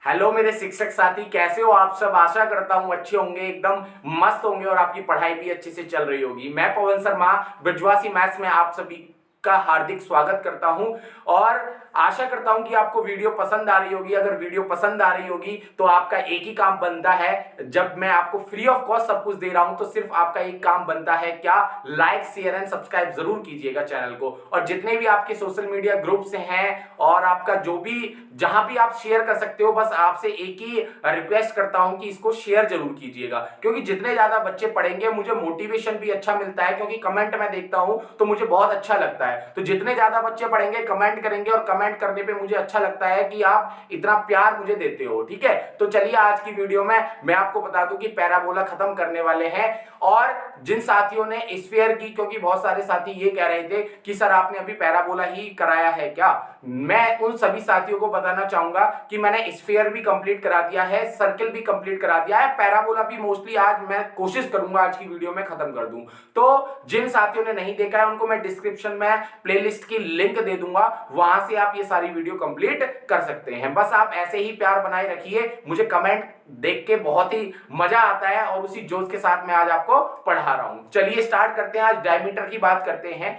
Hello मेरे शिक्षक साथी, कैसे हो आप सब। आशा करता हूँ अच्छे होंगे, एकदम मस्त होंगे और आपकी पढ़ाई भी अच्छे से चल रही होगी। मैं पवन शर्मा ब्रजवासी मैथ्स में आप सभी का हार्दिक स्वागत करता हूं और आशा करता हूं कि आपको वीडियो पसंद आ रही होगी। अगर वीडियो पसंद आ रही होगी तो आपका एक ही काम बनता है, जब मैं आपको फ्री ऑफ कॉस्ट सब कुछ दे रहा हूं तो सिर्फ आपका एक काम बनता है, क्या, लाइक शेयर एंड सब्सक्राइब जरूर कीजिएगा चैनल को। और जितने भी आपके सोशल मीडिया ग्रुप से हैं और आपका जो भी जहां भी आप शेयर कर सकते हो, बस आपसे एक ही रिक्वेस्ट करता हूं कि इसको शेयर जरूर कीजिएगा, क्योंकि जितने ज्यादा बच्चे पढ़ेंगे मुझे मोटिवेशन भी अच्छा मिलता है, क्योंकि कमेंट मैं देखता हूं तो मुझे बहुत अच्छा लगता है। तो जितने ज्यादा बच्चे पढ़ेंगे कमेंट करेंगे और कमेंट करने पे मुझे अच्छा लगता है कि आप इतना प्यार मुझे देते हो। ठीक है, तो चलिए आज की वीडियो में मैं आपको बता दूं कि पैराबोला खत्म करने वाले हैं। और जिन साथियों ने स्फीयर की, क्योंकि बहुत सारे साथी ये कह रहे थे कि सर आपने अभी पैराबोला ही कराया है क्या, मैं उन सभी साथियों को बताना चाहूंगा कि मैंने स्फीयर भी कंप्लीट करा दिया है, सर्किल भी कंप्लीट करा दिया है, पैराबोला भी मोस्टली आज मैं कोशिश करूंगा आज की वीडियो में खत्म कर दूं। तो जिन साथियों ने नहीं देखा है उनको मैं डिस्क्रिप्शन में प्लेलिस्ट की लिंक दे दूंगा, वहां से आप ये सारी वीडियो कंप्लीट कर सकते हैं। बस आप ऐसे ही प्यार बनाए रखिए, मुझे कमेंट देख के बहुत ही मजा आता है और उसी जोश के साथ मैं आज आपको पढ़ा रहा हूं। चलिए स्टार्ट करते हैं, आज डायमीटर की बात करते हैं।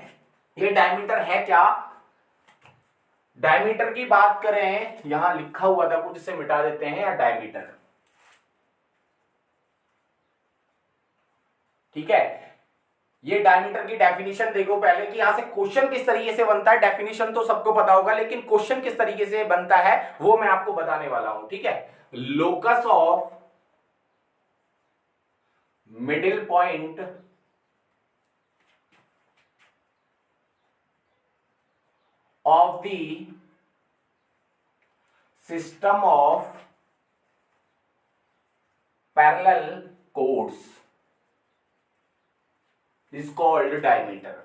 ये डायमीटर है क्या, डायमीटर की बात करें, यहां लिखा हुआ था कुछ, इसे मिटा देते हैं, या डायमीटर। ठीक है, ये डायमीटर की डेफिनेशन देखो पहले कि यहां से क्वेश्चन किस तरीके से बनता है। डेफिनेशन तो सबको पता होगा, लेकिन क्वेश्चन किस तरीके से बनता है वो मैं आपको बताने वाला हूं। ठीक है, locus of middle point of the system of parallel chords is called diameter।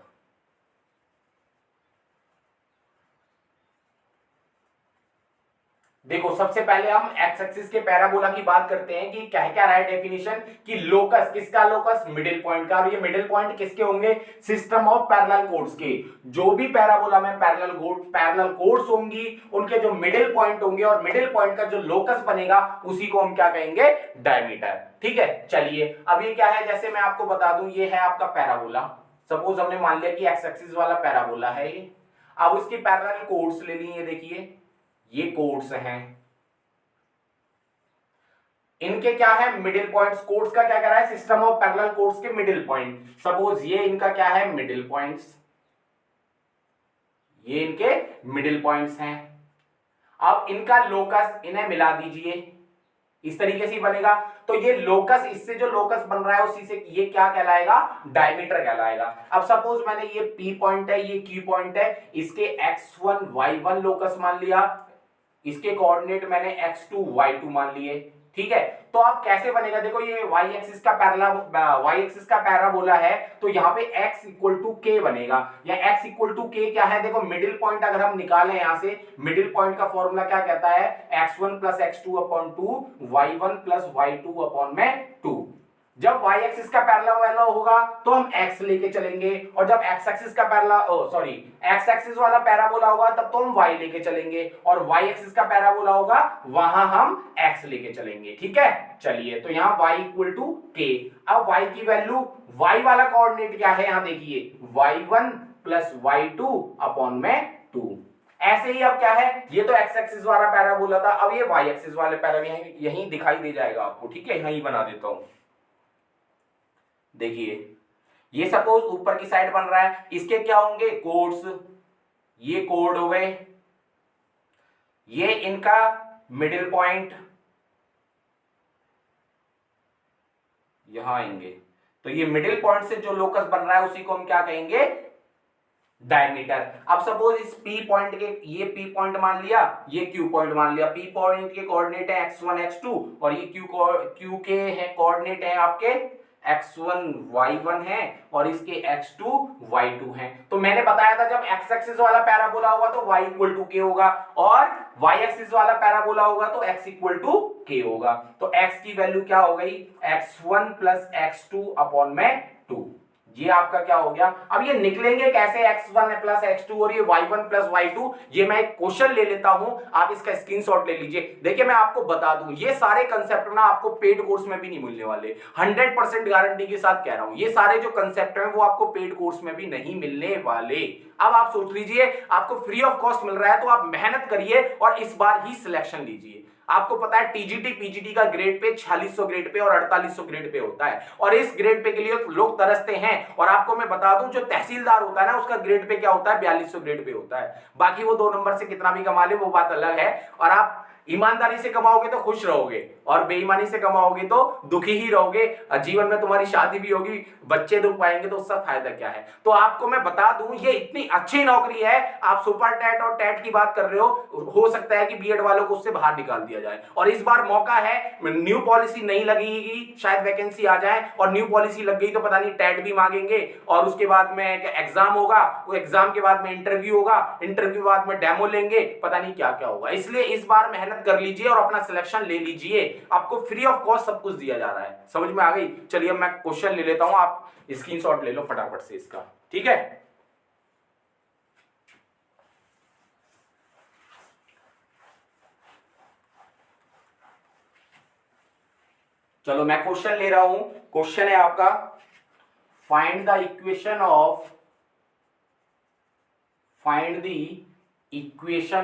देखो सबसे पहले हम एक्स एक्सिस के पैराबोला की बात करते हैं कि क्या क्या रहा है डेफिनेशन, कि लोकस, किसका लोकस, मिडिल पॉइंट का। और ये मिडिल पॉइंट किसके होंगे, सिस्टम ऑफ पैरेलल कोड्स के। जो भी पैराबोला में पैरेलल कोड्स होंगी उनके जो मिडिल पॉइंट होंगे और मिडिल पॉइंट का जो लोकस बनेगा उसी को हम क्या कहेंगे, डायमीटर। ठीक है, चलिए अब ये क्या है, जैसे मैं आपको बता दूं, ये है आपका पैराबोला। सपोज हमने मान लिया कि एक्स एक्सिस वाला पैराबोला है ये। अब उसकी पैरेलल कोड्स ले लिए, देखिए ये कोड्स हैं, इनके क्या है, मिडिल पॉइंट्स। कोड्स का क्या कर रहा है, सिस्टम ऑफ पैरेलल कोड्स के मिडिल पॉइंट। सपोज ये इनका क्या है, मिडिल पॉइंट्स, ये इनके मिडिल पॉइंट्स हैं। अब इनका लोकस इन्हें मिला दीजिए, इस तरीके से बनेगा। तो ये लोकस, इससे जो लोकस बन रहा है उसी से ये क्या कहलाएगा, डायमीटर कहलाएगा। अब सपोज मैंने ये पी पॉइंट है, ये क्यू पॉइंट है, इसके x1 y1 लोकस मान लिया, इसके कोऑर्डिनेट मैंने x2 y2 मान लिए। ठीक है, तो अब कैसे बनेगा, देखो ये y एक्सिस का पैराबोला है, तो यहाँ पे x इक्वल टू के बनेगा। या x इक्वल टू के क्या है, देखो मिडिल पॉइंट अगर हम निकालें यहां से, मिडिल पॉइंट का फॉर्मूला क्या कहता है, x1 plus x2 upon 2, y1 plus y2 upon में 2। जब y एक्सिस का पैरेलल होगा तो हम x लेके चलेंगे, और जब x एक्सिस का x एक्सिस वाला पैराबोला होगा तब तो हम y लेके चलेंगे, और y एक्सिस का पैराबोला होगा वहां हम x लेके चलेंगे। ठीक है, चलिए तो यहाँ y इक्वल टू k। अब y की वैल्यू, y वाला कोऑर्डिनेट क्या है, यहाँ देखिए y1 प्लस y2 अपॉन में 2। ऐसे ही अब क्या है, ये तो x एक्सिस वाला पैराबोला था, अब ये y एक्सिस वाले पैराबोला यहीं दिखाई दे जाएगा आपको। ठीक है, यहीं बना देता हूं, देखिए ये सपोज ऊपर की साइड बन रहा है, इसके क्या होंगे, कोड्स, ये कोड हो गए, ये इनका मिडिल पॉइंट यहां आएंगे, तो ये मिडिल पॉइंट से जो लोकस बन रहा है उसी को हम क्या कहेंगे, डायमीटर। अब सपोज इस P पॉइंट के, ये P पॉइंट मान लिया, ये Q पॉइंट मान लिया। P पॉइंट के कोऑर्डिनेट है x1 x2 और ये Q के है कोऑर्डिनेट है आपके x1 y1 है और इसके x2 y2 है। तो मैंने बताया था जब x एक्सिस वाला पैराबोला होगा तो y इक्वल टू k होगा, और y एक्सिस वाला पैराबोला होगा तो x इक्वल टू k होगा। तो x की वैल्यू क्या हो गई, x1 प्लस x2 अपॉन में 2। ये आपका क्या हो गया। अब ये निकलेंगे कैसे x1 प्लस x2 और ये y1 प्लस y2, ये मैं एक क्वेश्चन ले लेता हूं, आप इसका स्क्रीनशॉट ले लीजिए। देखिए मैं आपको बता दूं, ये सारे कंसेप्ट ना आपको पेड कोर्स में भी नहीं मिलने वाले, 100% गारंटी के साथ कह रहा हूं। ये सारे जो कंसेप्ट हैं वो आपको पेड कोर्स में भी नहीं मिलने वाले। अब आप सोच लीजिए, आपको फ्री ऑफ कॉस्ट मिल रहा है तो आप मेहनत करिए और इस बार ही सिलेक्शन लीजिए। आपको पता है टीजीटी पीजीटी का ग्रेड पे 4600 ग्रेड पे और 4800 ग्रेड पे होता है, और इस ग्रेड पे के लिए लोग तरसते हैं। और आपको मैं बता दूं, जो तहसीलदार होता है ना, उसका ग्रेड पे क्या होता है, 4200 ग्रेड पे होता है। बाकी वो 2 नंबर से कितना भी कमा ले वो बात अलग है। और आप ईमानदारी से कमाओगे तो खुश रहोगे, और बेईमानी से कमाओगे तो दुखी ही रहोगे। जीवन में तुम्हारी शादी भी होगी, बच्चे दुख पाएंगे, तो उसका फायदा क्या है। तो आपको मैं बता दूं, ये इतनी अच्छी नौकरी है। आप सुपर टेट और टेट की बात कर रहे हो सकता है कि बीएड वालों को उससे बाहर निकाल दिया जाए। और इस बार मौका है, न्यू पॉलिसी नहीं लगेगी, शायद वैकेंसी आ जाए, और न्यू पॉलिसी लग गई तो पता नहीं टेट भी मांगेंगे, और उसके बाद में एग्जाम होगा, वो एग्जाम के बाद में इंटरव्यू होगा, इंटरव्यू बाद में डेमो लेंगे, पता नहीं क्या क्या होगा। इसलिए इस बार मेहनत कर लीजिए और अपना सिलेक्शन ले लीजिए। आपको फ्री ऑफ कॉस्ट सब कुछ दिया जा रहा है। समझ में आ गई। चलिए मैं क्वेश्चन ले लेता हूं, आप स्क्रीनशॉट ले लो फटाफट से इसका, ठीक है। चलो मैं क्वेश्चन ले रहा हूं। क्वेश्चन है आपका, find the equation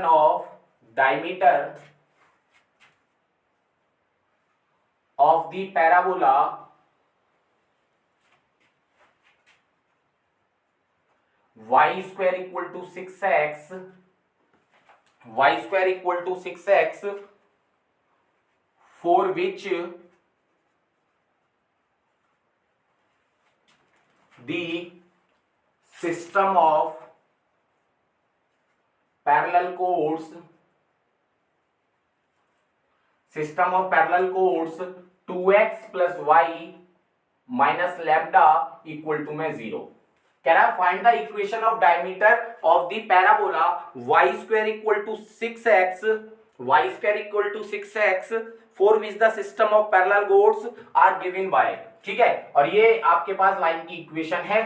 of diameter of the parabola y square equal to 6x for which the system of parallel chords 2x plus y minus lambda equal to में 0। कह रहा है find the equation of diameter of the parabola y square equal to 6x for which the system of parallel chords are given by, ठीक है। और ये आपके पास line की इक्वेशन है।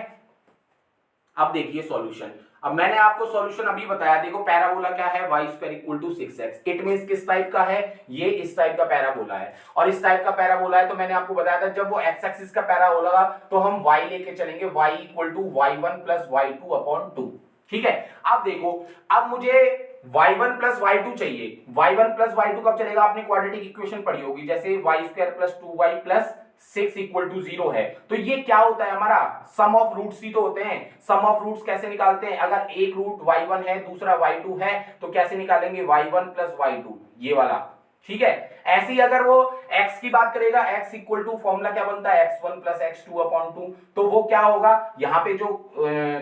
अब देखिए सॉल्यूशन। अब मैंने आपको सॉल्यूशन अभी बताया, देखो पैराबोला क्या है, y square equal to 6x। It means किस टाइप का है, ये इस टाइप का पैराबोला है, और इस टाइप का पैराबोला है। तो मैंने आपको बताया था, जब वो x एक्सिस का पैराबोला होगा तो हम y लेके चलेंगे, y equal to y1 plus y2 upon 2, ठीक है। अब देखो, अब मुझे y1 प्लस y2 चाहिए। y1 प्लस y2 कब चलेगा, आपने क्वाड्रेटिक इक्वेशन पढ़ी होगी, जैसे y square plus 2y plus 6 equal to 0 है। तो ये क्या होता है, हमारा सम ऑफ रूट्स ही तो होते हैं। सम ऑफ रूट्स कैसे निकालते हैं, अगर एक रूट y1 है दूसरा y2 है तो कैसे निकालेंगे, y1 प्लस y2, ये वाला, ठीक है। ऐसे ही अगर वो x की बात करेगा, x इक्वल टू फॉर्मूला क्या बनता है, x1 प्लस x2 अपॉन 2, तो वो क्या होगा, यहाँ पे जो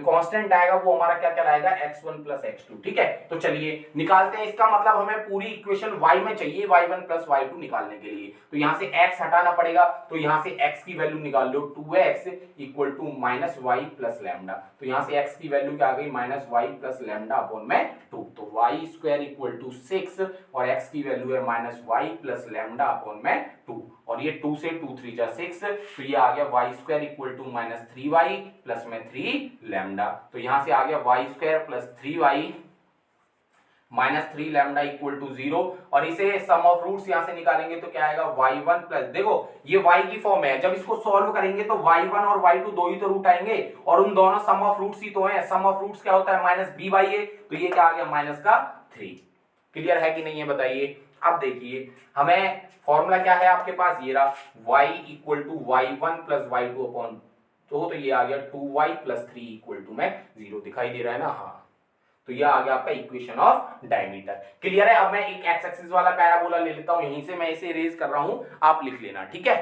कांस्टेंट आएगा वो हमारा क्या कहलाएगा, x1 प्लस x2, ठीक है। तो चलिए निकालते हैं। इसका मतलब हमें पूरी इक्वेशन y में चाहिए, y1 प्लस y2 निकालने के लिए। तो यहाँ से x हटाना पड़ेगा, तो यहाँ से x की वैल्यू निकाल लो, 2x equal to minus y plus lambda. तो यहाँ से x की वैल्यू क्या आ गई, minus y plus lambda upon में 2। तो y स्क्वायर इक्वल टू 6 और x की वैल्यू है minus y plus lambda upon में 2, और ये 2 से 2 3 जा 6, तो ये आ गया y square equal to minus 3y plus में 3 लैम्डा। तो यहाँ से आ गया y square plus 3y minus 3 lambda equal to 0, और इसे सम ऑफ रूट्स यहां से निकालेंगे तो क्या आएगा, y1 प्लस, देखो ये y की फॉर्म है, जब इसको सॉल्व करेंगे तो y1 और y2 दो ही तो रूट आएंगे, और उन दोनों सम ऑफ रूट्स ही तो है। सम ऑफ रूट्स क्या होता है, माइनस b बाई ए, तो ये क्या आ गया, माइनस का 3। क्लियर है कि नहीं है बताइए। अब देखिए हमें फॉर्मूला क्या है आपके पास, ये रहा y equal to y1 plus y2 upon 2, तो ये आ गया 2y प्लस 3 इक्वल टू में 0, दिखाई दे रहा है ना, हाँ। तो यह आ गया आपका इक्वेशन ऑफ डायमीटर। क्लियर है। अब मैं एक एक्स एक्सिस वाला पैराबोला ले लेता हूं, यहीं से मैं इसे इरेज कर रहा हूं, आप लिख लेना, ठीक है।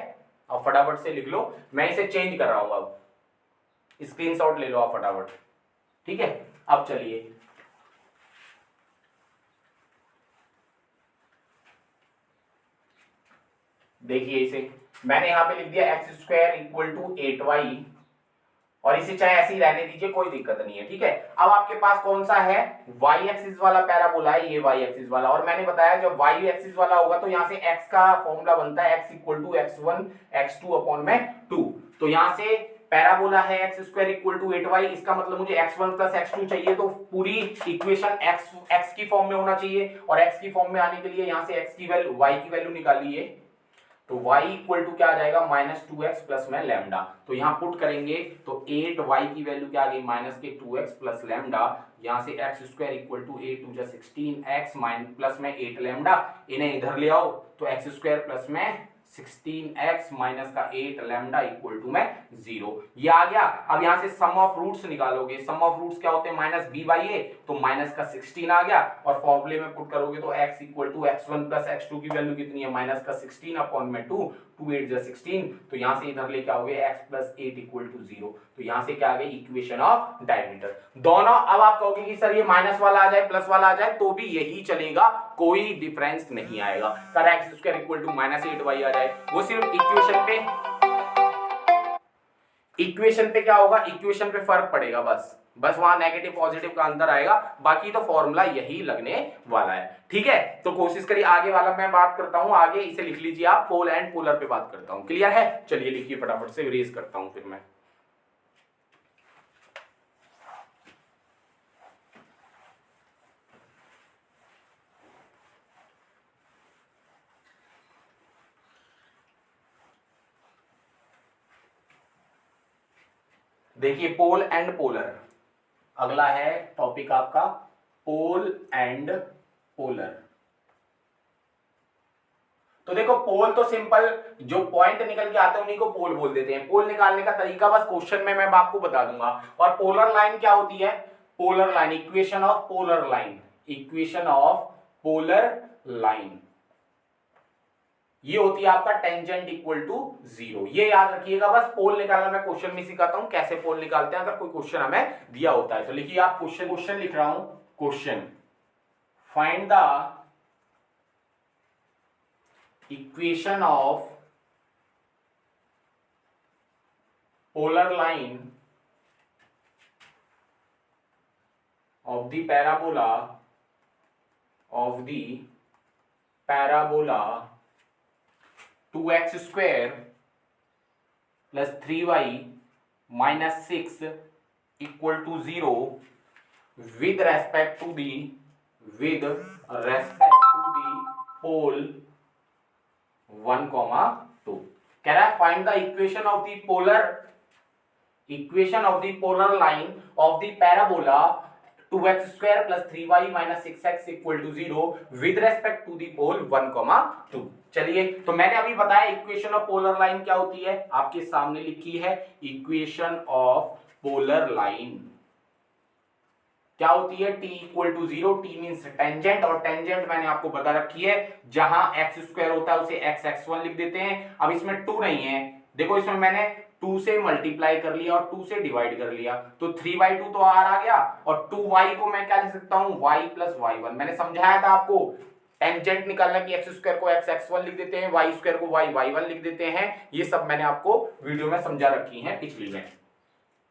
अब फटाफट से लिख लो, मैं इसे चेंज कर रहा हूं, अब स्क्रीनशॉट ले लो आप फटाफट, ठीक है। अब चलिए देखिए, इसे मैंने यहां पे लिख दिया x square equal to 8y, और इसे चाहे ऐसे ही रहने दीजिए, कोई दिक्कत नहीं है, ठीक है। अब आपके पास कौन सा है, y एक्सिस वाला पैराबोला है, ये y एक्सिस वाला, और मैंने बताया जब y एक्सिस वाला होगा तो यहाँ से x का फॉर्मूला बनता है x equal to x1 x2 upon में 2। तो यहाँ से पैराबोला है x square equal to 8y, इसका मतलब मुझे x1 प्लस x2 चाहिए, तो पूरी इक्वेशन x की फॉर्म में होना चाहिए, और x की फॉर्म में आने के लिए यहां से x की वैल्यू y की वैल्यू निकालिए, तो y इक्वल टू क्या आ जाएगा -2x प्लस में लैम्डा, तो यहां पुट करेंगे तो 8y की वैल्यू क्या आ गई -2x प्लस लैम्डा, यहां से x square equal to 8 to 16x plus में 8 लैम्डा, इन्हें इधर ले आओ तो x स्क्वायर प्लस में 16x माइनस का 8 लैम्डा इक्वल टू में 0, ये आ गया। अब यहां से सम ऑफ रूट्स निकालोगे, सम ऑफ रूट्स क्या होते हैं -b/a, तो माइनस का 16 आ गया, और फॉर्मूले में पुट करोगे तो x equal to x1 plus x2 की वैल्यू कितनी है -16 अपॉन में 2, 2 8 जा 16, तो यहां से इधर लेके आओगे x प्लस 8 इक्वल टू 0, तो यहां से क्या आ गई इक्वेशन ऑफ डायमीटर। दोनों, अब आप कहोगे कि सर ये माइनस वाला आ जाए प्लस वाला आ जाए तो भी यही चलेगा, कोई डिफरेंस नहीं आएगा। Sir x square equal to -8y आ जाए, वो सिर्फ इक्वेशन पे क्या होगा, इक्वेशन पे फर्क पड़ेगा, बस वहां नेगेटिव पॉजिटिव का अंतर आएगा, बाकी तो फॉर्मूला यही लगने वाला है। ठीक है, तो कोशिश करिए, आगे वाला मैं बात करता हूं, आगे इसे लिख लीजिए आप, पोल एंड पोलर पे बात करता हूं, क्लियर है? चलिए लिखिए फटाफट से, इरेज करता हूं फिर मैं। देखिए पोल एंड पोलर, अगला है टॉपिक आपका पोल एंड पोलर। तो देखो पोल तो सिंपल, जो पॉइंट निकल के आते हैं उन्हीं को पोल बोल देते हैं। पोल निकालने का तरीका बस क्वेश्चन में मैं आपको बता दूंगा। और पोलर लाइन क्या होती है? Polar line, equation of polar line, equation of polar line, ये होती है आपका टेंजेंट इक्वल टू 0। ये याद रखिएगा, बस पोल निकालना मैं क्वेश्चन में सिखाता हूं कैसे पोल निकालते हैं, अगर कोई क्वेश्चन हमें दिया होता है तो। लिखिए आप, क्वेश्चन लिख रहा हूं, question find the equation of polar line of the parabola 2x square plus 3y minus 6 equal to 0 with respect to the pole 1,2। कह रहा है find the equation of the polar line of the parabola 2x square plus 3y minus 6x equal to 0 with respect to the pole 1,2। चलिए, तो मैंने अभी बताया equation of polar line क्या होती है, आपके सामने लिखी है। इक्वेशन ऑफ पोलर लाइन क्या होती है? t equal to 0, t means tangent, और टेंजेंट मैंने आपको बता रखी है, जहां x स्क्वायर होता है उसे x(x1) लिख देते हैं। अब इसमें 2 नहीं है, देखो इसमें मैंने 2 से मल्टीप्लाई कर लिया और 2 से डिवाइड कर लिया, तो 3/2 तो r आ गया, और 2y को मैं क्या लिख सकता हूं, y प्लस y1। मैंने समझाया था आपको, टेंजेंट निकालना कि x स्क्वायर को x(x1) लिख देते हैं, y स्क्वायर को y(y1) लिख देते हैं, ये सब मैंने आपको वीडियो में समझा रखी है पिछली में।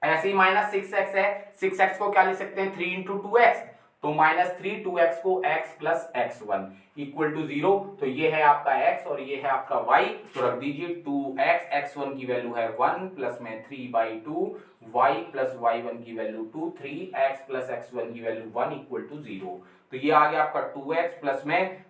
ऐसे ही -6x है, 6x को क्या लिख सकते हैं, 3 इंटू 2x, तो -3 2x को x plus x1 equal to 0, तो ये है आपका x और ये है आपका y, तो रख दीजिए 2x, x1 की वैल्यू है 1 प्लस में 3/2, y प्लस y1 की वैल्यू 2, 3x प्लस x1 की वैल्यू 1 इक्वल टू 0, तो ये आ गया आपका 2x प्लस में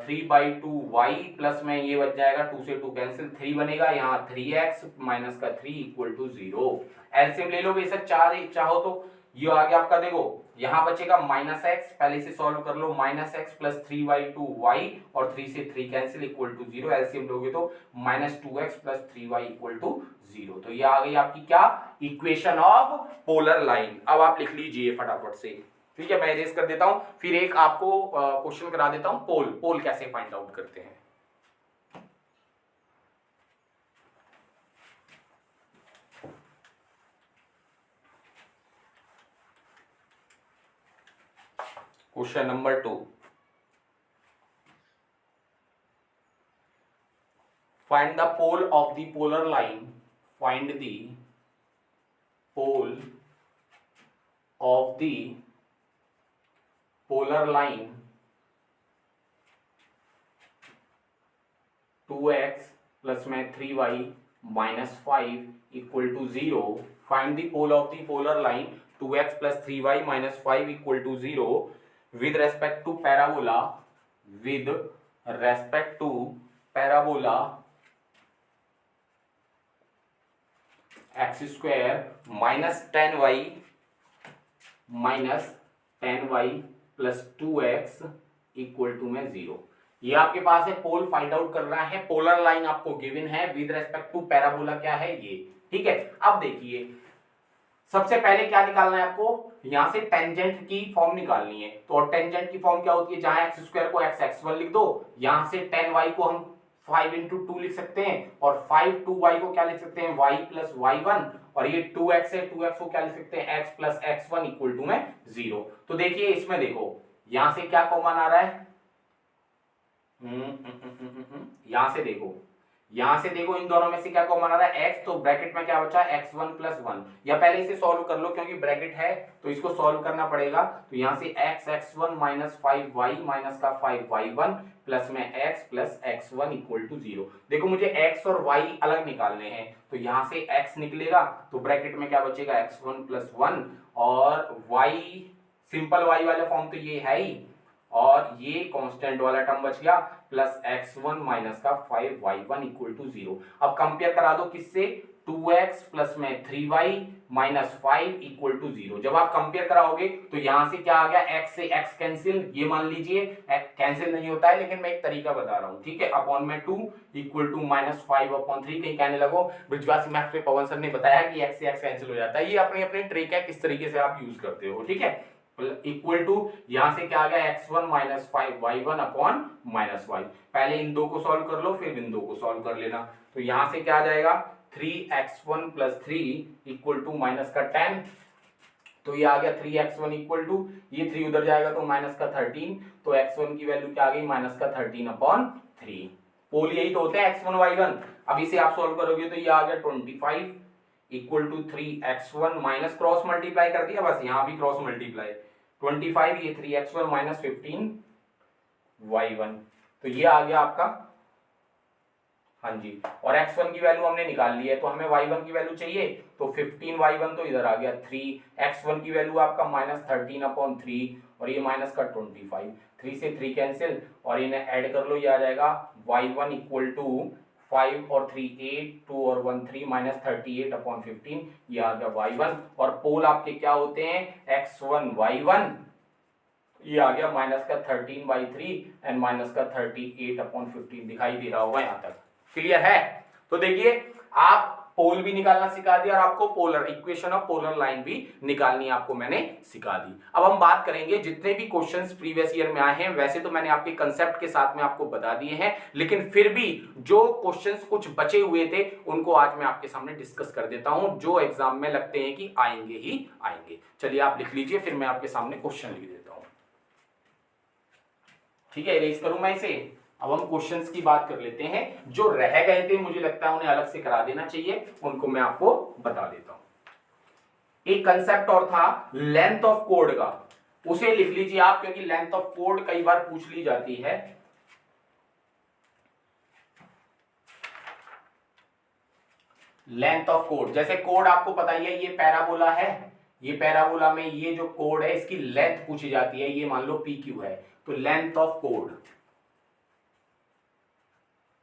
3/2y प्लस में ये बच जाएगा, 2 से 2 कैंसिल, 3 बनेगा, यहाँ 3x माइनस का 3 इक्वल टू 0। एलसीएम ले लोगे, इसे 4 चाहो तो ये आ गया आपका, देखो यहाँ बचेगा -x, पहले से सॉल्व कर लो, -x प्लस 3/2y और 3 से 3 कैंसिल इक्वल टू 0। एलसीएम लोगे तो -2x plus 3y equal to 0, तो ये आ गई आपकी क्या, इक्वेशन ऑफ पोलर लाइन। अब आप लिख लीजिए फटाफट से, ठीक है, मैं इरेज कर देता हूं, फिर एक आपको क्वेश्चन करा देता हूं, पोल कैसे फाइंड आउट करते हैं। Question number 2, find the pole of the polar line, find the pole of the polar line 2x plus में 3y -5 equal to 0. Find the pole of the polar line 2x plus 3y minus 5 equal to 0 with respect to parabola, with respect to parabola x square minus 10y plus 2x equal to में 0। ये आपके पास है, पोल find out करना है, polar line आपको given है with respect to parabola क्या है ये, ठीक है। अब देखिए सबसे पहले क्या निकालना है आपको, यहां से टेंजेंट की फॉर्म निकालनी है। तो टेंजेंट की फॉर्म क्या होती है, जहां एक्स स्क्वायर को एक्स एक्स वन लिख दो, यहां से 10y को हम 5 इंटू 2 लिख सकते हैं, और 5 2y को क्या लिख सकते हैं y प्लस y1, और ये 2x है, 2x को क्या लिख सकते हैं x plus x1 equal to में 0। तो देखिए इसमें देखो यहां से क्या कॉमन आ रहा है, यहां से देखो इन दोनों में से क्या कॉमन आ रहा है x, तो ब्रैकेट में क्या बचा x1 प्लस 1, या पहले इसे सॉल्व कर लो क्योंकि ब्रैकेट है तो इसको सॉल्व करना पड़ेगा। तो यहां से x x1 minus 5y minus का 5y1 प्लस में x plus x1 equal to 0। देखो मुझे x और y अलग निकालने हैं, तो यहां से x निकलेगा तो ब्रैकेट में क्या बचेगा x1 प्लस 1, और y सिंपल y वाला फॉर्म तो ये है ही, और ये कांस्टेंट वाला टर्म बच गया प्लस x1 माइनस का 5y1 इक्वल टू 0। अब कंपेयर करा दो किससे, 2x प्लस में 3y माइनस 5 इक्वल टू 0। जब आप कंपेयर कराओगे तो यहां से क्या आ गया, x से x कैंसिल, ये मान लीजिए कैंसिल नहीं होता है लेकिन मैं एक तरीका बता रहा हूं, ठीक है। अपॉन में 2 इक्वल टू माइनस 5 अपॉन 3, कहीं कहने लगो ब्रिजवासी मैथ्स में पवन सर ने बताया कि x से x कैंसिल हो जाता है, ये अपनी अपनी ट्रिक है, किस तरीके से आप यूज करते हो, ठीक है। इक्वल टू यहां से क्या आ गया x1 minus 5y1 upon minus y। पहले इन दो को सॉल्व कर लो फिर इन दो को सॉल्व कर लेना। तो यहां से क्या आ जाएगा 3x1 plus 3 equal to minus का 10, तो ये आ गया 3x1 इक्वल टू, ये 3 उधर जाएगा तो माइनस का 13, तो x1 की वैल्यू क्या आ गई माइनस का 13 अपॉन 3। पोल यही तो होते हैं x1 y1। अब इसे आप सॉल्व करोगे तो ये आ गया 25 equal to 3x1 minus cross multiply कर दिया, बस यहां भी क्रॉस मल्टीप्लाई 25, ये 3x1 माइनस 15y1, तो ये आ गया आपका, हाँ जी। और x1 की वैल्यू हमने निकाल ली है तो हमें y1 की वैल्यू चाहिए, तो 15y1 तो इधर आ गया 3x1 की वैल्यू आपका माइनस 13 अपॉन 3, और ये माइनस का 25, 3 से 3 कैंसिल, और इन्हें ऐड कर लो, ये आ जाएगा y1 इक्वल टू 5 और 3 8, 2 और 1 3 माइनस 38 अपॉन 15, ये आ गया y1। और पोल आपके क्या होते हैं x1 y1, ये आ गया माइनस का 13/3 एंड माइनस का 38 अपॉन 15, दिखाई दे रहा होगा यहाँ तक, क्लियर है। तो देखिए आप पोल भी निकालना सिखा दिया और आपको polar equation of polar line भी निकालनी आपको मैंने सिखा दी। अब हम बात करेंगे जितने भी क्वेश्चंस प्रीवियस ईयर में आए हैं, वैसे तो मैंने आपके कंसेप्ट के साथ में आपको बता दिए हैं, लेकिन फिर भी जो क्वेश्चंस कुछ बचे हुए थे उनको आज मैं आपके सामने डिस्कस कर देता हूं, जो एग्जाम में लगते हैं कि आएंगे ही आएंगे। चलिए आप लिख लीजिए, फिर मैं आपके सामने क्वेश्चन लिख देता हूं, ठीक है। इरेज करूं मैं इसे। अब हम क्वेश्चंस की बात कर लेते हैं, जो रह गए थे मुझे लगता है उन्हें अलग से करा देना चाहिए, उनको मैं आपको बता देता हूं। एक कंसेप्ट और था लेंथ ऑफ कोड का, उसे लिख लीजिए आप, क्योंकि लेंथ ऑफ कोड कई बार पूछ ली जाती है। लेंथ ऑफ कोड, जैसे कोड आपको पता ही है, ये पैराबोला है, ये पैराबोला में ये जो कोड है इसकी लेंथ पूछी जाती है, ये मान लो PQ है, तो लेंथ ऑफ कोड,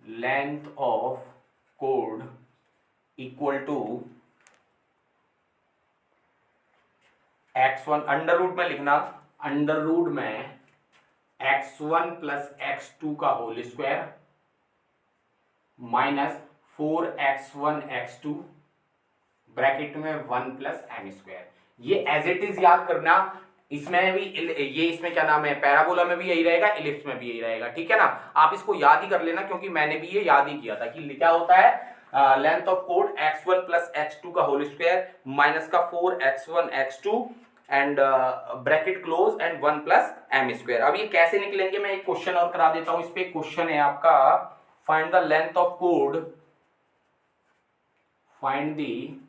लेंथ ऑफ कोड equal to x1 under root में लिखना, अंडर रूट में x1 प्लस x2 का whole square minus 4x1 x2 bracket में 1 प्लस m स्क्वायर। ये एज इट इज याद करना, इसमें भी ये इसमें क्या नाम है, पैराबोला में भी यही रहेगा, इलिप्स में भी यही रहेगा, ठीक है ना। आप इसको याद ही कर लेना क्योंकि मैंने भी ये याद ही किया था कि क्या होता है length of code x1 plus x2 का होल स्क्वायर माइनस का 4x1 x2 and bracket close and 1 plus m square. अब ये कैसे निकलेंगे मैं एक क्वेश्चन और करा देता हूं, इस पे क्वेश्चन है आपका, find the length of code, find the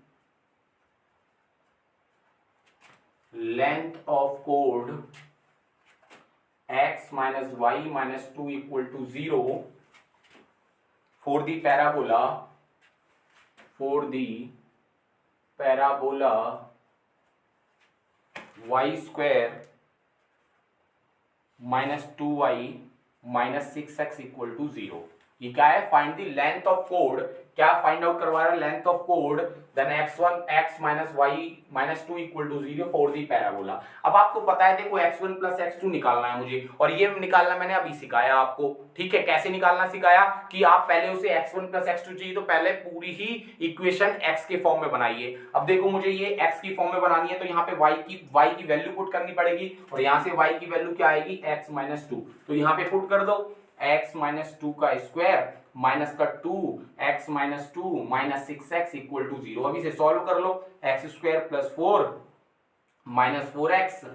length of chord x minus y minus 2 equal to 0 for the parabola for the parabola y square minus 2y minus 6x equal to 0। ये क्या है? Find the length of कोड। क्या find out करवा रहा है? Length of कोड। Then x1 x minus y minus 2 equal to 0 for the parabola. अब आपको पता है, देखो x1 प्लस x2 निकालना है मुझे, और ये निकालना मैंने अभी सिखाया आपको। ठीक है, कैसे निकालना सिखाया कि आप पहले उसे x1 प्लस x2 चाहिए तो पहले पूरी ही इक्वेशन x के फॉर्म में बनाइए। अब देखो मुझे ये x की फॉर्म में बनानी है तो यहाँ पे y की वैल्यू पुट करनी पड़ेगी, और यहाँ से y की वैल्यू क्या आएगी? x minus 2। तो यहाँ पे पुट कर दो x माइनस 2 का स्क्वायर माइनस का 2 x minus 2 minus 6x equal to 0। अब इसे सॉल्व कर लो। x square plus 4 minus 4x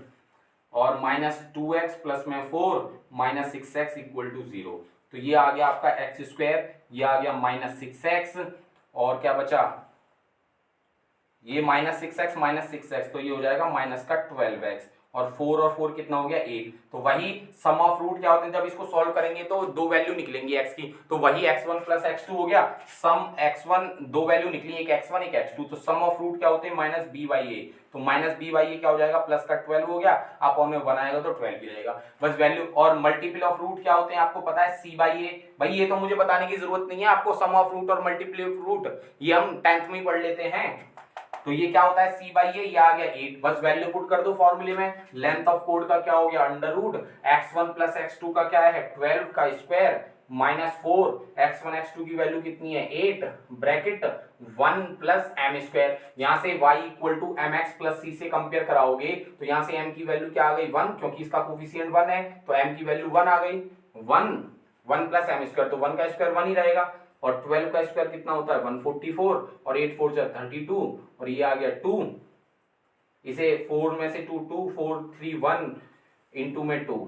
और माइनस 2x प्लस में 4 माइनस 6x इक्वल टू 0। तो ये आ गया आपका x स्क्वायर, ये आ गया माइनस 6x, और क्या बचा? ये माइनस 6x, तो ये हो जाएगा माइनस का 12x, और 4 और 4 कितना हो गया? 8। तो वही सम ऑफ रूट क्या होते हैं, जब इसको सॉल्व करेंगे तो दो वैल्यू निकलेंगी x की, तो वही x1 प्लस x2 हो गया। सम x1 दो वैल्यू निकली, एक x1 एक x2, तो सम ऑफ रूट क्या होते हैं? माइनस b बाई ए। तो माइनस b बाई ए क्या हो जाएगा? प्लस का 12 हो गया, अपॉन में 1 आएगा तो 12 भी रहेगा, बस वैल्यू। और मल्टीपल ऑफ रूट क्या होते हैं आपको पता है? c बाई ए। भाई ये तो मुझे बताने की जरूरत नहीं है आपको, सम ऑफ रूट और मल्टीपल ऑफ रूट ये हम 10th में ही पढ़ लेते हैं। तो ये क्या होता है? c बाई ए, ये आ गया 8, बस वैल्यू पुट कर दो फॉर्मूले में। लेंथ ऑफ कोड का क्या हो गया? Under root x1 plus x2 का क्या है? 12 का स्क्वायर माइनस 4 x1 x2 की वैल्यू कितनी है? 8 ब्रैकेट 1 प्लस एम स्क्वायर। यहाँ से y equal to M X plus C से कंपेयर कराओगे तो यहाँ से m की वैल्यू क्या आ गई? 1, क्योंकि इसका कोफिशिएंट 1 है, तो m की वैल्यू 1 आ गई। 1 प्लस एम स्क्वायर, तो 1 का स्क्वायर 1 ही रहेगा, और 12 का स्क्वायर कितना होता है? 144, और 8 4 जा 32, और ये आ गया 2। इसे 4 में से 2 2 4 3 1 इंटू में 2,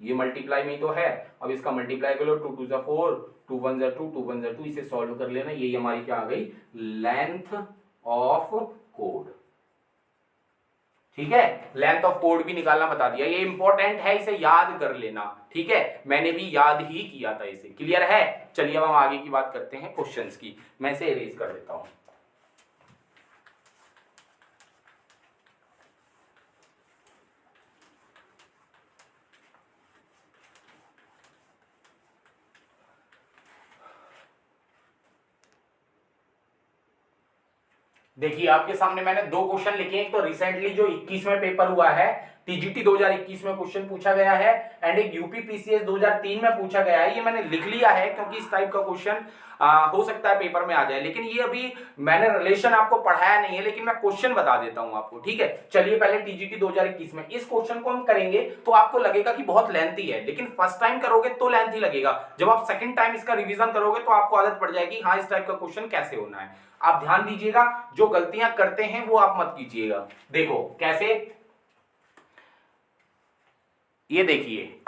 ये मल्टीप्लाई में तो है। अब इसका मल्टीप्लाई कर लो, 2 2 जा 4, 2 1 जा 2, 2 1 जा 2, इसे सॉल्व कर लेना। ये हमारी क्या आ गई? Length of code. ठीक है, लेंथ ऑफ कोड भी निकालना बता दिया, ये इंपॉर्टेंट है, इसे याद कर लेना। ठीक है, मैंने भी याद ही किया था इसे। क्लियर है? चलिए अब हम आगे की बात करते हैं क्वेश्चंस की। मैं इसे इरेज कर देता हूं। देखिए आपके सामने मैंने दो क्वेश्चन लिखे हैं। एक तो रिसेंटली जो 21वें पेपर हुआ है, टीजीटी 2021 में क्वेश्चन पूछा गया है, एंड एक यूपीपीसीएस 2003 में पूछा गया है। ये मैंने लिख लिया है क्योंकि इस टाइप का क्वेश्चन हो सकता है पेपर में आ जाए, लेकिन ये अभी मैंने रिलेशन आपको पढ़ाया नहीं है, लेकिन मैं क्वेश्चन बता देता हूं आपको। ठीक है, चलिए पहले टीजीटी 2021 में इस क्वेश्चन को हम करेंगे तो आपको लगेगा कि बहुत लेंथी है, लेकिन फर्स्ट टाइम करोगे तो लेंथी लगेगा। जब आप सेकंड टाइम इसका रिवीजन करोगे तो आपको आदत पड़ जाएगी हाँ इस टाइप का क्वेश्चन कैसे होना है। आप ध्यान दीजिएगा, जो गलतियां करते हैं वो आप मत कीजिएगा। देखो कैसे, ये देखिए,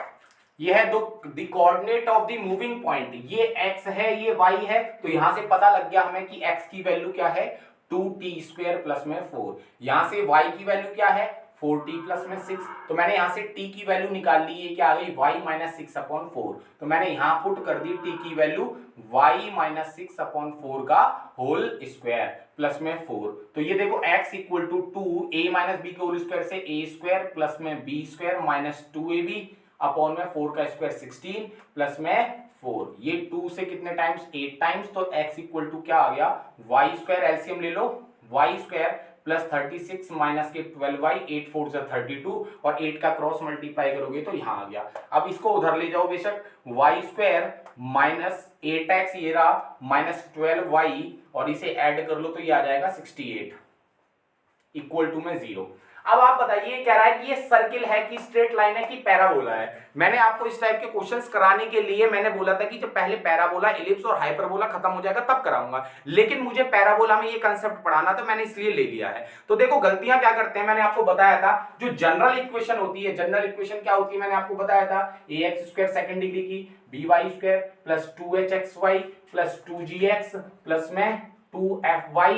ये है the coordinate of the moving point, ये x है ये y है, तो यहां से पता लग गया हमें कि x की वैल्यू क्या है? 2t स्क्वायर प्लस में 4। यहां से y की वैल्यू क्या है? 4t प्लस में 6। तो मैंने यहां से t की वैल्यू निकाल ली, ये क्या आ गई? y minus 6/4। तो मैंने यहां पुट कर दी t की वैल्यू y माइनस 6/4 का होल स्क्वायर प्लस में 4। तो ये देखो x equal to 2 a minus b के होल स्क्वायर से a स्क्वायर प्लस में b square minus 2ab upon में 4 का स्क्वायर 16 प्लस में 4। ये 2 से कितने टाइम्स? 8 टाइम्स। तो x इक्वल टू क्या आ गया? y स्क्वायर, एलसीएम ले लो, y स्क्वायर प्लस 36 माइनस के 12y, 8 4 जा 32, और 8 का क्रॉस मल्टीप्लाई करोगे तो यहाँ आ गया। अब इसको उधर ले जाओ बेशक, y स्क्वायर माइनस 8x ये रहा माइनस 12y, और इसे ऐड कर लो तो ये आ जाएगा 68 इक्वल टू में 0। अब आप बताइए, कह रहा है कि ये सर्किल है कि स्ट्रेट लाइन है कि पैराबोला है। मैंने आपको इस टाइप के क्वेश्चंस कराने के लिए मैंने बोला था कि जब पहले पैराबोला, इलिप्स और हाइपरबोला खत्म हो जाएगा तब कराऊंगा, लेकिन मुझे पैराबोला में ये कंसेप्ट पढ़ाना था, मैंने इसलिए ले लिया है। तो देखो गलतियां क्या करते हैं, मैंने आपको बताया था जो जनरल इक्वेशन होती है, जनरल इक्वेशन क्या होती है मैंने आपको बताया था, ax स्क्वायर सेकंड डिग्री की by square plus 2hxy plus 2gx plus में 2fy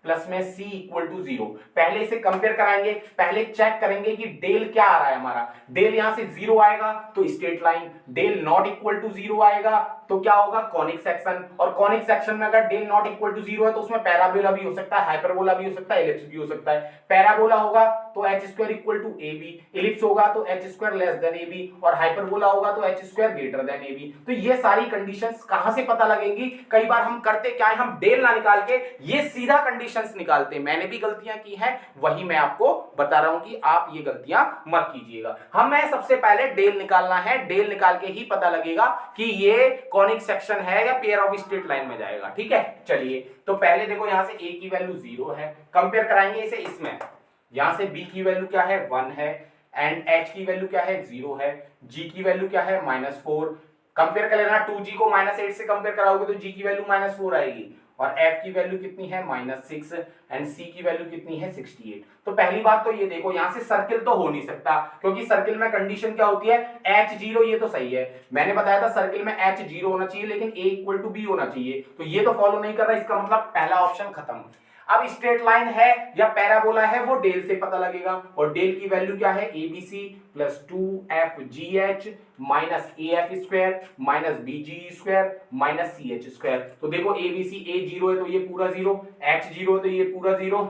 प्लस में c इक्वल टू 0। पहले इसे कंपेयर कराएंगे, पहले चेक करेंगे कि डेल क्या आ रहा है हमारा। डेल यहां से 0 आएगा तो straight line, del not equal to 0 आएगा तो क्या होगा, कॉनिक सेक्शन। और कॉनिक सेक्शन में अगर डेल नॉट इक्वल टू 0 है तो उसमें पैराबोला भी हो सकता है, हाइपरबोला भी हो सकता है, एलिप्स भी हो सकता है। पैराबोला होगा तो h square equal to a b, ellipse होगा तो h square less than a b, और हाइपरबोला होगा तो h square greater than a b. तो ये सारी कंडीशंस कहां से पता लगेंगी? कई बार हम करते क्या है, हम डेल ना निकाल के ये सीधा कंडीशंस निकालते हैं। मैंने भी गलतियां की हैं, वही मैं आपको बता रहा हूं कि आप ये गलतियां मत कीजिएगा। हमें सबसे पहले डेल निकालना है, डेल निकाल के ही पता लगेगा कि ये कॉनिक सेक्शन है या पेयर ऑफ स्ट्रेट लाइन में जाएगा। ठीक है, चलिए तो पहले देखो यहां से a की वैल्यू 0 है, कंपेयर कराएंगे इसे इसमें। यहां से b की वैल्यू क्या है, 1 है, एंड h की वैल्यू क्या है, 0 है, g की वैल्यू क्या है, -4। कंपेयर कर लेना, 2g को -8 से कंपेयर कराओगे तो g की वैल्यू -4 आएगी, और f की वैल्यू कितनी है, -6, एंड c की वैल्यू कितनी है, 68। तो पहली बात तो ये देखो, यहां से सर्किल तो हो नहीं सकता, क्योंकि सर्किल में कंडीशन क्या होती है, h0। ये तो सही है, मैंने बताया था सर्किल में h0 होना चाहिए, लेकिन a इक्वल टू b होना चाहिए, तो ये तो फॉलो नहीं कर रहा, इसका मतलब पहला ऑप्शन खत्म। अब स्ट्रेट लाइन है या पैराबोला है वो डेल से पता लगेगा, और डेल की वैल्यू क्या है, abc plus 2fgh minus af square minus bg square minus ch square. तो देखो abc a0 है तो ये पूरा 0, h0 है तो ये पूरा 0।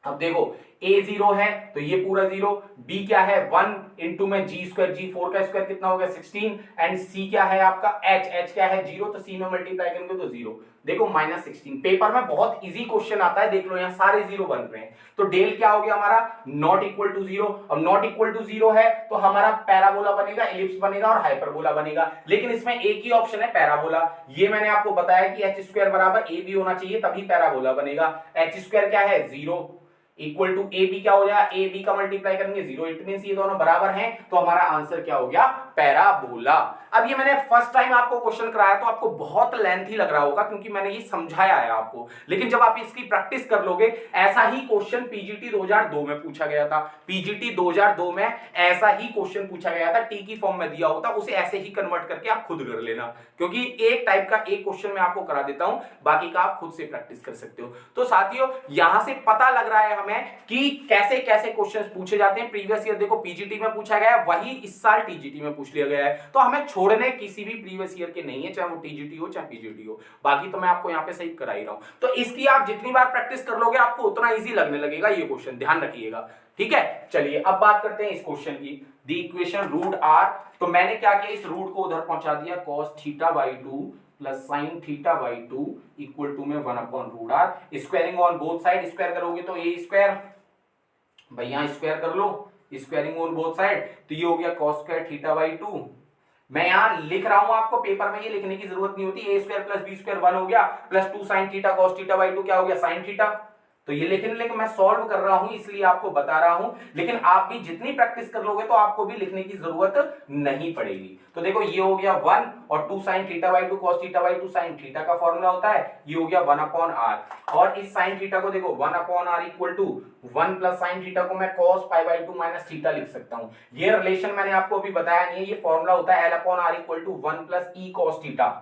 अब देखो a0 है तो ये पूरा 0, b क्या है 1 इंटू में g स्क्वायर, g 4 का स्क्वायर कितना हो गया 16, एंड c क्या है आपका h क्या है 0, तो c में मल्टीप्लाई करेंगे तो 0। देखो -16। पेपर में बहुत इजी क्वेश्चन आता है, देख लो यहाँ सारे 0 बन रहे हैं, तो डेल क्या हो गया हमारा, नॉट इक्वल टू 0। अब नॉट इक्वल टू 0 है तो हमारा पैराबोला बनेगा, एलिप्स बनेगा और हाइपरबोला बनेगा, लेकिन इसमें एक ही ऑप्शन है पैराबोला। ये मैंने आपको बताया कि h स्क्वायर बराबर a b होना चाहिए तभी पैराबोला बनेगा। h स्क्वायर क्या है 0 इक्वल टू ए बी, क्या हो जाएगा, ए बी का मल्टीप्लाई करेंगे 0, इट मींस ये दोनों बराबर हैं, तो हमारा आंसर क्या हो गया, पैराबोला। अब ये मैंने फर्स्ट टाइम आपको क्वेश्चन कराया तो आपको बहुत लेंथी लग रहा होगा, क्योंकि मैंने ये समझाया है आपको, लेकिन जब आप इसकी प्रैक्टिस कर लोगे, ऐसा ही क्वेश्चन पीजीटी 2002 में पूछा गया था। पीजीटी 2002 में ऐसा ही क्वेश्चन पूछा गया था, टी की फॉर्म में दिया होता, उसे ऐसे ही कन्वर्ट करके आप खुद कर लेना, क्योंकि एक टाइप का एक क्वेश्चन मैं आपको करा देता हूं, बाकी का आप खुद से प्रैक्टिस कर सकते हो। तो साथियों यहां से पता लग रहा है हमें कि कैसे कैसे क्वेश्चंस पूछे जाते हैं। प्रीवियस ईयर देखो पीजीटी में पूछा गया है, वही इस साल टीजीटी में पूछ लिया गया है, तो हमें छोड़ने किसी भी प्रीवियस ईयर के नहीं है, चाहे वो टीजीटी हो चाहे पीजीटी हो। बाकी तो मैं आपको यहाँ पे सही करा ही रहा हूं, तो इसकी आप जितनी बार प्रैक्टिस कर लोगे आपको उतना ईजी लगने लगेगा ये क्वेश्चन, ध्यान रखिएगा। ठीक है, चलिए अब बात करते हैं इस क्वेश्चन की। द इक्वेशन रूट आर, तो मैंने क्या किया, इस रूट को उधर पहुंचा दिया, cos θ/2 plus sine θ/2 equal to में 1/√r, squaring on both side, square करोगे तो a स्क्वायर, भैया स्क्वायर कर लो, स्क्वायरिंग ऑन बोथ साइड, तो ये हो गया cos स्क्वायर θ/2। मैं यहां लिख रहा हूं, आपको पेपर में ये लिखने की जरूरत नहीं होती, a square plus b square 1 हो गया, प्लस 2 sin θ cos θ/2 क्या हो गया sin θ। तो ये लेकिन मैं सॉल्व कर रहा हूं इसलिए आपको बता रहा हूं, लेकिन आप भी जितनी प्रैक्टिस कर लोगे तो आपको भी लिखने की जरूरत नहीं पड़ेगी। तो देखो ये हो गया 1 और 2 sin θ/2 cos θ/2 sin θ का फॉर्मूला होता है, ये हो गया 1/r, और इस sin θ को देखो 1/r equal to 1 plus sin θ को मैं cos π/2 माइनस θ लिख सकता हूं। ये रिलेशन मैंने आपको अभी बताया नहीं है, ये फॉर्मूला होता है L/r equal to 1 plus e cos θ।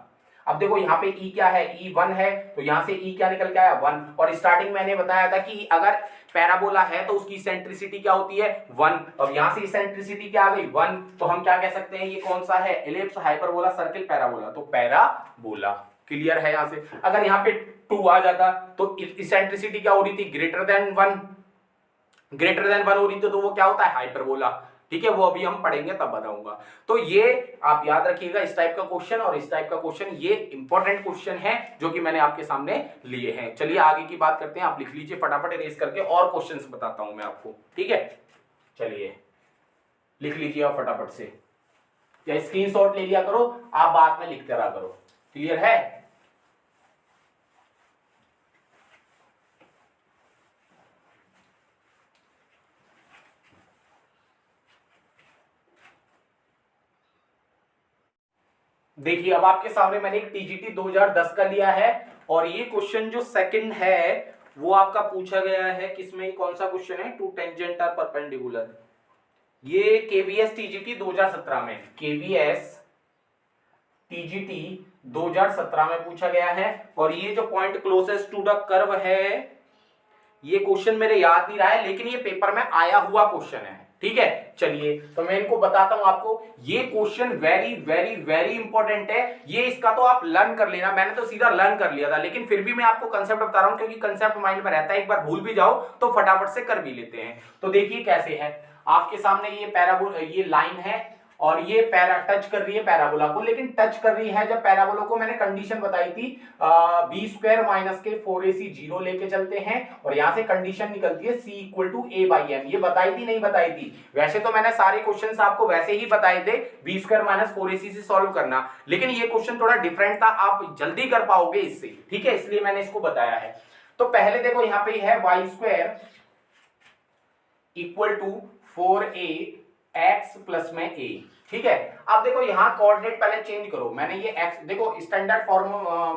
अब देखो यहाँ पे e क्या है, e 1 है, तो यहाँ से e क्या निकल के आया 1, और स्टार्टिंग मैंने बताया था कि अगर पैराबोला है तो उसकी इसेंट्रिसिटी क्या होती है 1, अब यहाँ से इसेंट्रिसिटी क्या आ गई 1, तो हम क्या कह सकते हैं, ये कौन सा है, एलिप्स, हाइपरबोला, सर्किल, पैराबोला, तो पैराबोला। क्लियर है यहाँ से। अगर यहाँ पे 2 आ जाता तो इसेंट्रिसिटी क्या हो रही थी, ग्रेटर देन 1, ग्रेटर देन 1 हो रही थी, तो वो क्या होता है, हाइपरबोला। ठीक है, वो अभी हम पढ़ेंगे तब बताऊंगा। तो ये आप याद रखिएगा, इस टाइप का क्वेश्चन और इस टाइप का क्वेश्चन, ये इंपॉर्टेंट क्वेश्चन है जो कि मैंने आपके सामने लिए हैं। चलिए आगे की बात करते हैं, आप लिख लीजिए फटाफट, इरेज करके और क्वेश्चंस बताता हूं मैं आपको। ठीक है, चलिए लिख लीजिए आप फटाफट से, या स्क्रीनशॉट ले लिया करो, आप बाद में लिख करा करो। क्लियर है? देखिए अब आपके सामने मैंने एक टीजीटी 2010 का लिया है, और ये क्वेश्चन जो सेकंड है वो आपका पूछा गया है, किसमें कौन सा क्वेश्चन है, टू टेंजेंट आर परपेंडिकुलर। ये केवीएस टीजीटी 2017 में, केवीएस टीजीटी 2017 में पूछा गया है, और ये जो point closest to the curve है ये क्वेश्चन मेरे याद नहीं रहा है, लेकिन ये पेपर में आया हुआ क्वेश्चन है, ठीक है। चलिए तो मैं इनको बताता हूं आपको। ये question very very very important है, ये इसका तो आप लर्न कर लेना। मैंने तो सीधा लर्न कर लिया था, लेकिन फिर भी मैं आपको कंसेप्ट बता रहा हूं, क्योंकि कंसेप्ट माइंड में रहता है, एक बार भूल भी जाओ तो फटाफट से कर भी लेते हैं। तो देखिए कैसे है, आपके सामने ये पैराबोला, ये लाइन है और ये पैरा टच कर रही है पैराबोला को, लेकिन टच कर रही है जब पैराबोला को मैंने कंडीशन बताई थी बी स्क्वायर माइनस के 4ac 0 लेके चलते हैं, और यहां से कंडीशन निकलती है c equal to a by m. ये बताई थी नहीं बताई थी? वैसे तो मैंने सारे क्वेश्चंस आपको वैसे ही बताए थे, बी स्क्वायर माइनस 4ac से सॉल्व करना, लेकिन ये क्वेश्चन थोड़ा डिफरेंट था, आप जल्दी कर पाओगे इससे, ठीक है, इसलिए मैंने इसको बताया है। तो पहले देखो यहाँ पे है y square equal to 4a x plus में a, ठीक है। अब देखो यहाँ कोऑर्डिनेट पहले चेंज करो, मैंने ये x, देखो स्टैंडर्ड फॉर्म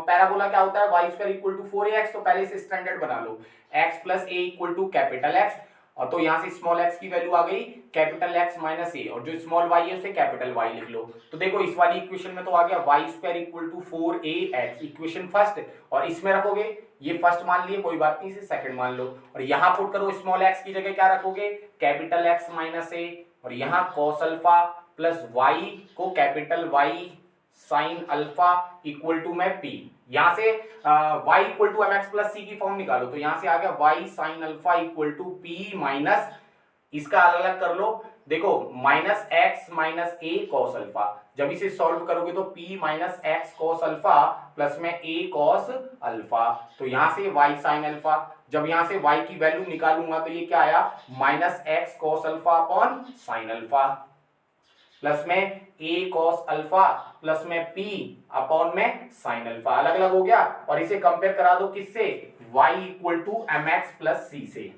पैराबोला क्या होता है, y square equal to 4ax, तो पहले से स्टैंडर्ड बना लो, x plus a equal to capital x, और तो यहाँ से स्मॉल x की वैल्यू आ गई कैपिटल x माइनस a, और जो स्मॉल y है उसे कैपिटल y लिख लो। तो देखो इस वाली इक्वेशन में तो आ गया y square equal to 4ax, equation first, और इसमें रखोगे, ये फर्स्ट मान लिए कोई बात नहीं, इसे सेकंड मान लो, और यहाँ पुट करो स्मॉल x की जगह क्या रखोगे, कैपिटल x माइनस a, और यहाँ cos अल्फा प्लस y को capital Y sine alpha equal to में p, यहां से y equal to mx plus c की फॉर्म निकालो, तो यहां से आ गया y sine alpha equal to p minus, इसका अलग अलग कर लो, देखो minus x minus a cos alpha, जब इसे सॉल्व करोगे तो p minus x cos alpha plus में a cos अल्फा, तो यहां से y साइन अल्फा, जब यहां से y की वैल्यू निकालूंगा तो ये क्या आया, minus x cos alpha upon sine alpha plus में a cos अल्फा प्लस में p अपॉन में साइन अल्फा, अलग अलग हो गया, और इसे कंपेयर करा दो किससे, y equal to mx plus c से।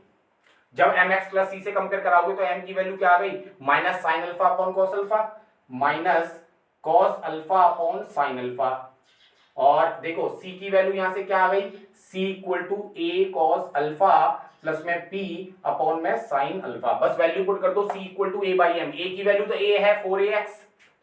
जब mx प्लस c से कंपेयर कराओगे तो m की वैल्यू क्या आ गई, minus sine alpha upon cos alpha, minus cos alpha upon sine alpha, और देखो c की वैल्यू यहां से क्या आ गई, c equal to a cos alpha plus में p अपॉन में साइन अल्फा, बस वैल्यू पुट कर दो, c equal to a by m, a की वैल्यू तो a है 4ax,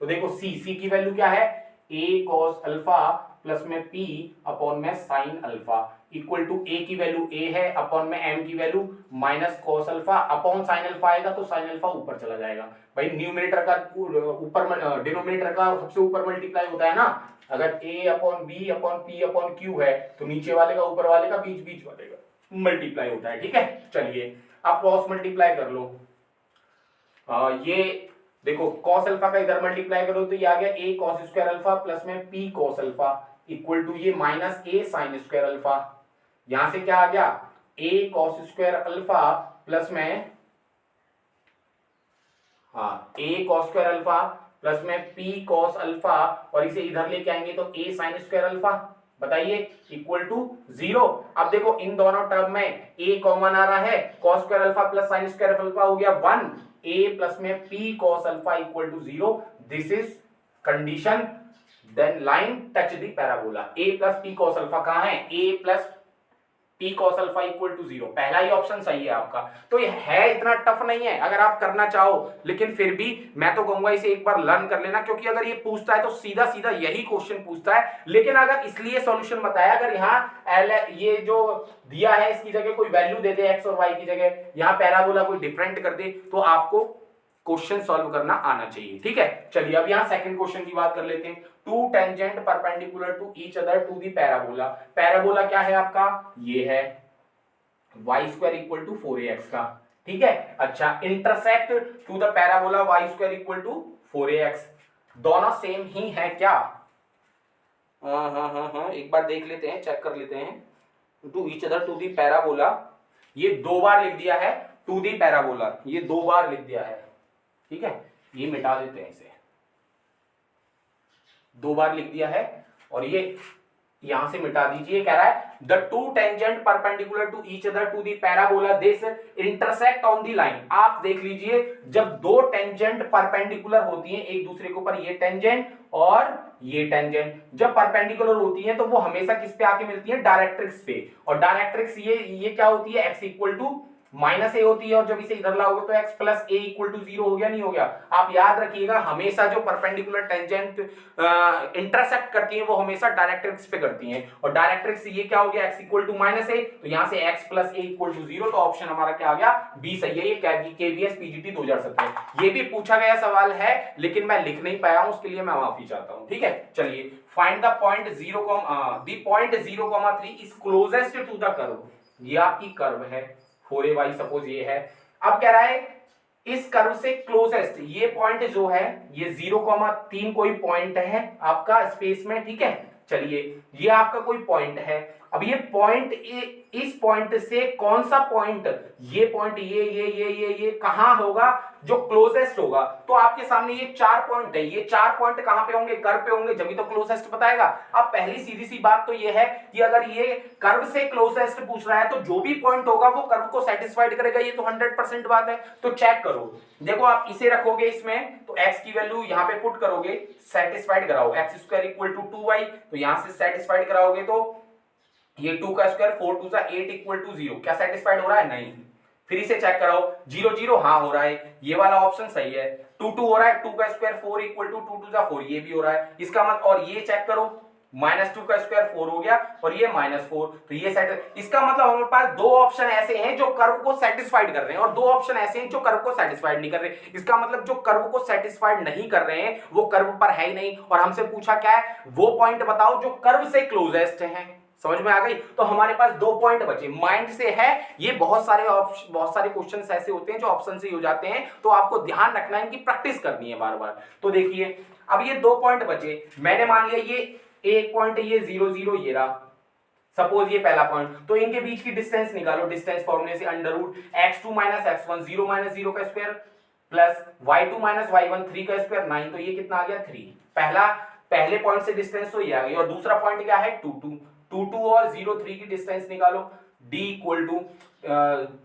तो देखो c की वैल्यू क्या है, a cos अल्फा प्लस में p अपॉन में sine alpha equal to a की वैल्यू a है अपॉन में m की value minus cos alpha upon sine alpha आएगा तो साइन अल्फा ऊपर चला जाएगा, भाई न्यूमरेटर का ऊपर, डिनोमिनेटर का सबसे ऊपर मल्टीप्लाई होता है ना, अगर a upon b upon p upon q है तो नीचे वाले का ऊपर वाले का बीच बीच वाले का मल्टीप्लाई होता है, ठीक है। चलिए आप क्रॉस मल्टीप्लाई कर लो, ये देखो cos अल्फा का इधर मल्टीप्लाई करो तो ये आ गया a cos square alpha plus में p cos alpha equal to ये minus a sin square alpha, यहां से क्या आ गया a cos square alpha plus में a cos square alpha plus में p cos अल्फा, और इसे इधर लेके आएंगे तो a sin स्क्वायर अल्फा, बताइए इक्वल टू 0। अब देखो इन दोनों टर्म में a कॉमन आ रहा है, cos square alpha plus sin square alpha हो गया 1, a प्लस में p cos alpha equal to 0, this is condition, then line touch the parabola, a plus p cos alpha कहां है, a plus p cos alpha equal to 0, पहला ही option सही है आपका। तो ये है इतना टफ नहीं है अगर आप करना चाहो, लेकिन फिर भी मैं तो कहूंगा इसे एक बार लर्न कर लेना, क्योंकि अगर ये पूछता है तो सीधा सीधा यही क्वेश्चन पूछता है, लेकिन अगर इसलिए सॉल्यूशन बताया, अगर यहाँ ये जो दिया है इसकी जगह कोई वैल्यू दे दे x और y की जगह, यहाँ पैराबोला कोई डिफरेंट कर दे, तो आपको क्वेश्चन सॉल्व करना आना चाहिए, ठीक है। चलिए अब यहाँ सेकंड क्वेश्चन की बात कर लेते हैं, two tangent perpendicular to each other to the parabola, parabola क्या है आपका, ये है y square equal to 4ax का, ठीक है। अच्छा, intersect to the parabola y square equal to 4ax, दोनों सेम ही है क्या, हाँ एक बार देख लेते हैं, चेक कर लेते हैं, to each other to the parabola, ये 2 बार लिख दिया है, टू दी पैराबोला ये 2 बार लिख दिया है, ठीक है, ये मिटा देते हैं, इसे 2 बार लिख दिया है, और ये यहां से मिटा दीजिए, कह रहा है the two tangent perpendicular to each other to the parabola this intersect on the line, आप देख लीजिए जब 2 टेंजेंट परपेंडिकुलर होती हैं एक दूसरे के ऊपर, ये टेंजेंट और ये टेंजेंट जब परपेंडिकुलर होती हैं तो वो हमेशा किस पे आके मिलती है, डायरेक्ट्रिक्स पे, और डायरेक्ट्रिक्स ये क्या होती है, x equal to minus a होती है और जब इसे इधर लाओगे तो x plus a equal to 0 हो गया, नहीं हो गया? आप याद रखिएगा हमेशा जो परपेंडिकुलर टेंजेंट इंटरसेक्ट करती है वो हमेशा डायरेक्ट्रिक्स पे करती हैं, और डायरेक्ट्रिक्स ये क्या हो गया, x equal to minus a, तो यहां से x plus a equal to 0, तो ऑप्शन हमारा क्या आ गया, बी सही है। ये केवीएस पीजीटी 2017 ये भी पूछा गया सवाल है, लेकिन मैं लिख नहीं पाया हूं, उसके लिए मैं माफी चाहता हूं। ठीक है, चलिए find the point 0,3 is closest to the curve. ये आपकी कर्व है 4ay, सपोज ये है। अब कह रहा है इस कर्व से क्लोजेस्ट ये पॉइंट जो है ये 0,3 कोई पॉइंट है आपका स्पेस में। ठीक है, चलिए ये आपका कोई पॉइंट है। अब ये पॉइंट इस पॉइंट से कौन सा पॉइंट, ये पॉइंट ये कहां होगा जो क्लोजेस्ट होगा? तो आपके सामने ये 4 पॉइंट है, ये 4 पॉइंट कहां पे होंगे, कर्व पे होंगे, जब ही तो क्लोजेस्ट बताएगा। अब पहली सीधी सी बात तो ये है कि अगर ये कर्व से क्लोजेस्ट पूछ रहा है तो जो भी पॉइंट होगा वो कर्व को सेटिस्फाइड करेगा, ये तो 100% बात है। तो चेक करो, देखो आप इसे रखोगे इसमें तो x की वैल्यू यहां पे पुट करोगे, सेटिस्फाइड कराओ, x square equal to 2y, तो यहां से सेटिस्फाइड कराओगे तो ये 2 का स्क्वायर 4 2 8 इक्वल टू 0, क्या सेटिस्फाइड हो रहा है? नहीं। फिर इसे चेक कराओ, 0 0 हाँ हो रहा है, ये वाला ऑप्शन सही है। 2 2 हो रहा है, 2 का स्क्वायर 4 इक्वल टू 2 2 4, ये भी हो रहा है, इसका मतलब। और ये चेक करो, -2 का स्क्वायर 4 हो गया और ये -4, तो ये सेट। इसका मतलब हमारे पास दो ऑप्शन ऐसे हैं जो कर्व को सेटिस्फाइड कर रहे हैं और दो ऑप्शन ऐसे हैं जो कर्व को सेटिस्फाइड नहीं कर रहे। इसका मतलब जो कर्व को सेटिस्फाइड नहीं कर रहे हैं वो कर्व पर है ही नहीं, और हमसे पूछा क्या है, वो पॉइंट बताओ जो कर्व से क्लोजेस्ट है। समझ में आ गई? तो हमारे पास 2 पॉइंट बचे, माइंड से है। ये बहुत सारे क्वेश्चंस ऐसे होते हैं जो ऑप्शन से ही हो जाते हैं, तो आपको ध्यान रखना है, इनकी प्रैक्टिस करनी है बार बार। तो देखिए अब ये 2 पॉइंट बचे, मैंने मान लिया ये एक पॉइंट, ये 0 0 ये रहा, सपोज ये पहला पॉइंट, तो इनके बीच की डिस्टेंस निकालो, डिस्टेंस फॉर्मूले से √x2 - x1 0 - 0 का स्क्वायर प्लस y2 - y1 3 का स्क्वायर 9, तो ये कितना आ गया 3। पहले पॉइंट से डिस्टेंस तो ये आ गई, और दूसरा पॉइंट क्या है 2 2 2 2 और 0 3 की डिस्टेंस निकालो, d इक्वल टू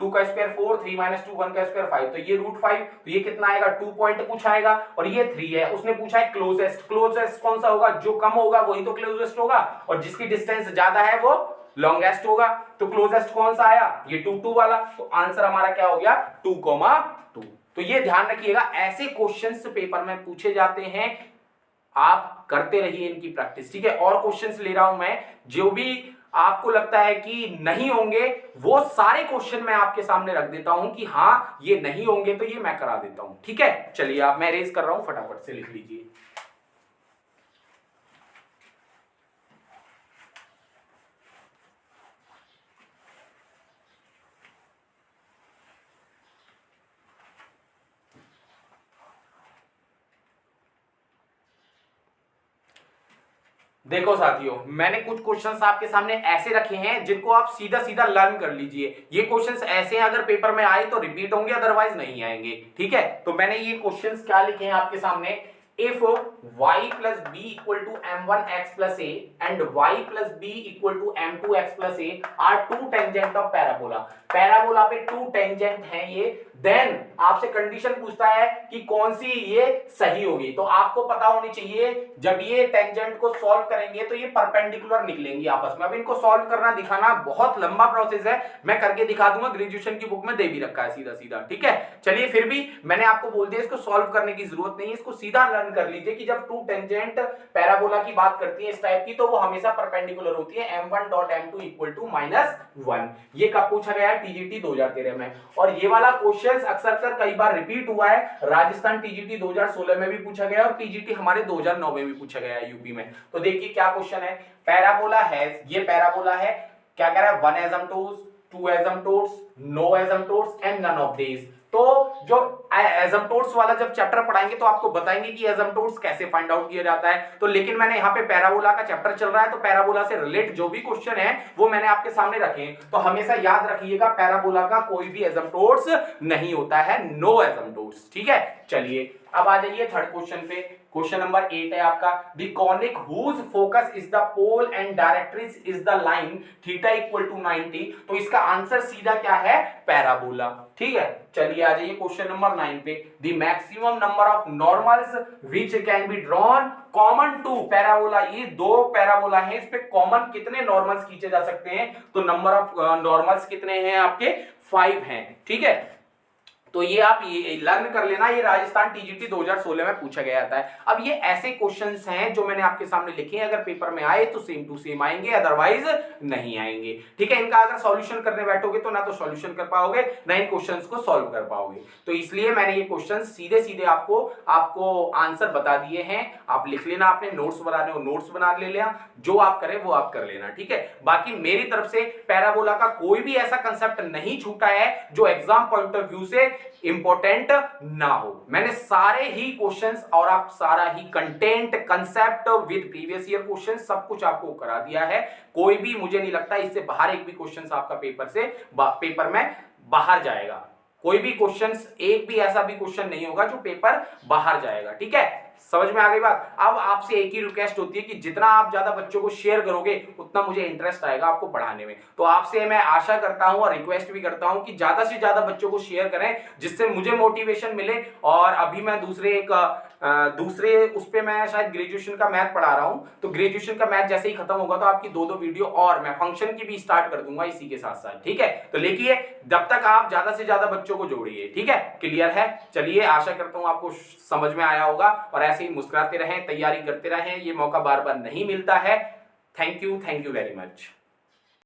2 का स्क्वायर 4 3 - 2 1 का स्क्वायर 5, तो ये √5, तो ये कितना आएगा 2 पॉइंट पूछा आएगा, और ये 3 है। उसने पूछा है क्लोजेस्ट, क्लोजेस्ट कौन सा होगा, जो कम होगा वही तो क्लोजेस्ट होगा, और जिसकी डिस्टेंस ज्यादा है वो लॉन्गेस्ट होगा। तो क्लोजेस्ट कौन सा आया, ये 2 2 वाला, तो आंसर हमारा क्या हो गया 2,2। तो ये ध्यान रखिएगा, ऐसे क्वेश्चंस पेपर में पूछे जाते हैं, आप करते रहिए इनकी प्रैक्टिस। ठीक है, और क्वेश्चंस ले रहा हूं मैं, जो भी आपको लगता है कि नहीं होंगे वो सारे क्वेश्चन मैं आपके सामने रख देता हूं कि हाँ ये नहीं होंगे, तो ये मैं करा देता हूं। ठीक है, चलिए आप, मैं रेज कर रहा हूं, फटाफट से लिख लीजिए। देखो साथियों, मैंने कुछ क्वेश्चंस आपके सामने ऐसे रखे हैं जिनको आप सीधा सीधा लर्न कर लीजिए। ये क्वेश्चंस ऐसे हैं, अगर पेपर में आए तो रिपीट होंगे, अदरवाइज नहीं आएंगे। ठीक है, तो मैंने ये क्वेश्चंस क्या लिखे हैं आपके सामने, if y plus b equal to m1x plus a and y plus b equal to m2x plus a are two tangent of parabola, parabola पे 2 टेंजेंट हैं ये, देन आपसे कंडीशन पूछता है कि कौन सी ये सही होगी। तो आपको पता होनी चाहिए, जब ये टेंजेंट को सॉल्व करेंगे तो ये परपेंडिकुलर निकलेंगी आपस में। अब इनको सॉल्व करना दिखाना बहुत लंबा प्रोसेस है, मैं करके दिखा दूंगा, ग्रेजुएशन की बुक में दे भी रखा है सीधा सीधा। ठीक है, चलिए फिर भी मैंने आपको बोल दिया, इसको सॉल्व करने की जरूरत नहीं है, इसको सीधा लर्न कर लीजिए कि जब 2 टेंजेंट पैराबोला की बात करती है इस टाइप की, तो वो हमेशा परपेंडिकुलर होती है, m1.m2 इक्वल टू -1। ये कब पूछा गया है, टीजीटी 2013 में। और ये वाला क्वेश्चन अक्सर कई बार रिपीट हुआ है, राजस्थान टीजीटी 2016 में भी पूछा गया और टीजीटी हमारे 2009 में भी पूछा गया है यूपी में। तो देखिए क्या क्वेश्चन है, पैराबोला है, ये पैराबोला है, क्या कह रहा है, 1 asymptotes, 2 asymptotes, no asymptotes and none of these. तो जो एसिम्प्टोट्स वाला जब चैप्टर पढ़ाएंगे तो आपको बताएंगे कि एसिम्प्टोट्स कैसे फाइंड आउट किया जाता है। तो लेकिन मैंने यहाँ पे पैराबोला का चैप्टर चल रहा है, तो पैराबोला से रिलेट जो भी क्वेश्चन है वो मैंने आपके सामने रखे हैं। तो हमेशा याद रखिएगा, पैराबोला का कोई भी एसिम्प्टोट्स नहीं होता है, नो एसिम्प्टोट्स। ठीक है, चलिए अब आ जाइए थर्ड क्वेश्चन पे। क्वेश्चन नंबर 8 है आपका, the conic whose focus is the pole and directrix is the line theta equal to 90। तो इसका आंसर सीधा क्या है, पैराबोला। ठीक है, चलिए आ जाइए क्वेश्चन नंबर 9 पे, the maximum number of normals which can be drawn common to parabola. ये दो पैराबोला है, इस पे कॉमन कितने नॉर्मल्स खींचे जा सकते हैं, तो नंबर ऑफ नॉर्मल्स कितने हैं आपके, 5 हैं। ठीक है, तो ये आप ये लर्न कर लेना, ये राजस्थान टीजीटी 2016 में पूछा गया था। अब ये ऐसे क्वेश्चंस हैं जो मैंने आपके सामने लिखे हैं, अगर पेपर में आए तो सेम टू सेम आएंगे, अदरवाइज नहीं आएंगे। ठीक है, इनका अगर सॉल्यूशन करने बैठोगे तो ना तो सॉल्यूशन कर पाओगे ना इन क्वेश्चंस को सॉल्व कर पाओगे। तो इसलिए मैंने ये क्वेश्चन सीधे सीधे आपको आंसर बता दिए हैं। आप लिख लेना, आपने नोट्स बनाने हो नोट्स बना ले लेना, जो आप करें वो आप कर लेना। ठीक है, बाकी मेरी तरफ से पैराबोला का कोई भी ऐसा कंसेप्ट नहीं छूटा है जो एग्जाम पॉइंट ऑफ व्यू से इंपॉर्टेंट ना हो। मैंने सारे ही क्वेश्चंस और आप सारा ही content, concept with previous year question सब कुछ आपको करा दिया है। कोई भी मुझे नहीं लगता इससे बाहर एक भी क्वेश्चंस आपका पेपर में बाहर जाएगा। कोई भी क्वेश्चंस, एक भी ऐसा भी क्वेश्चन नहीं होगा जो पेपर बाहर जाएगा। ठीक है, समझ में आ गई बात। अब आपसे एक ही रिक्वेस्ट होती है कि जितना आप ज्यादा बच्चों को शेयर करोगे उतना मुझे इंटरेस्ट आएगा आपको पढ़ाने में। तो आपसे मैं आशा करता हूं और रिक्वेस्ट भी करता हूं कि ज्यादा से ज्यादा बच्चों को शेयर करें, जिससे मुझे मोटिवेशन मिले। और अभी मैं दूसरे उस पे मैं शायद ग्रेजुएशन का मैथ पढ़ा रहा हूं, तो ग्रेजुएशन का मैथ जैसे ही खत्म होगा तो आपकी 2-2 वीडियो और मैं फंक्शन की भी स्टार्ट कर दूंगा इसी के साथ साथ। ठीक है, तो लेकिन जब तक आप ज्यादा से ज्यादा बच्चों को जोड़िए। ठीक है, क्लियर है। चलिए, आशा करता हूं आपको समझ में आया होगा, और ऐसे ही मुस्कुराते रहें, तैयारी करते रहें, ये मौका बार बार नहीं मिलता है। Thank you very much.